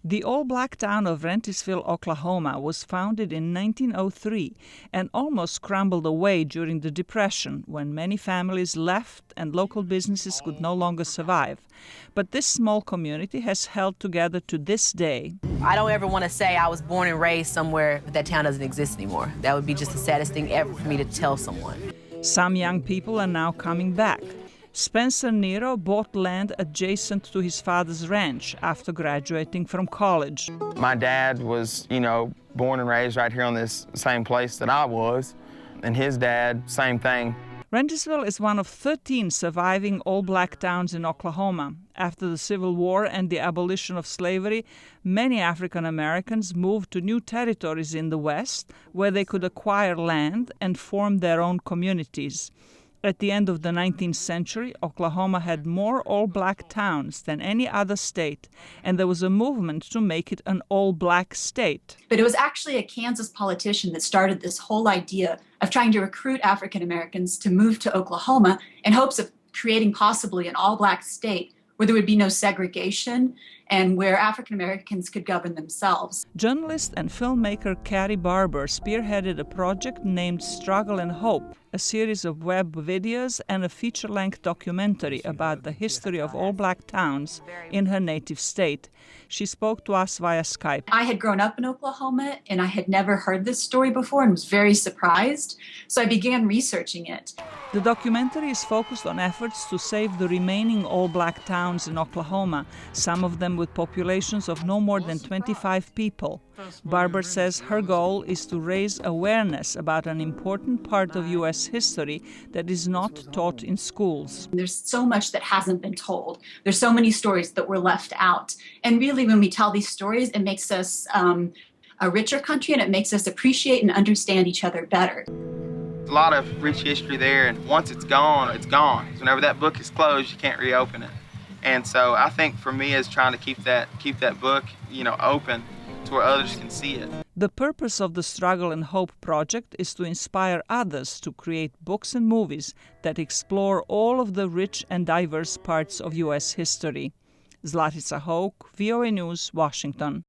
The all-black town of Rentisville, Oklahoma, was founded in 1903 and almost crumbled away during the Depression, when many families left and local businesses could no longer survive. But this small community has held together to this day. I don't ever want to say I was born and raised somewhere, but that town doesn't exist anymore. That would be just the saddest thing ever for me to tell someone. Some young people are now coming back. Spencer Nero bought land adjacent to his father's ranch after graduating from college. My dad was, born and raised right here on this same place that I was, and his dad, same thing. Rentisville is one of 13 surviving all-black towns in Oklahoma. After the Civil War and the abolition of slavery, many African Americans moved to new territories in the West, where they could acquire land and form their own communities. At the end of the 19th century, Oklahoma had more all-black towns than any other state, and there was a movement to make it an all-black state. But it was actually a Kansas politician that started this whole idea of trying to recruit African Americans to move to Oklahoma in hopes of creating possibly an all-black state where there would be no segregation and where African Americans could govern themselves. Journalist and filmmaker Kari Barber spearheaded a project named Struggle and Hope, a series of web videos and a feature-length documentary about the history of all-black towns in her native state. She spoke to us via Skype. I had grown up in Oklahoma and I had never heard this story before and was very surprised, so I began researching it. The documentary is focused on efforts to save the remaining all-black towns in Oklahoma, some of them with populations of no more than 25 people. Barber says her goal is to raise awareness about an important part of U.S. history that is not taught in schools. There's so much that hasn't been told. There's so many stories that were left out. And really, when we tell these stories, it makes us a richer country, and it makes us appreciate and understand each other better. There's a lot of rich history there, and once it's gone, it's gone. Whenever that book is closed, you can't reopen it. And so I think for me is trying to keep that book, open to where others can see it. The purpose of the Struggle and Hope project is to inspire others to create books and movies that explore all of the rich and diverse parts of U.S. history. Zlatica, Hoke, VOA News, Washington.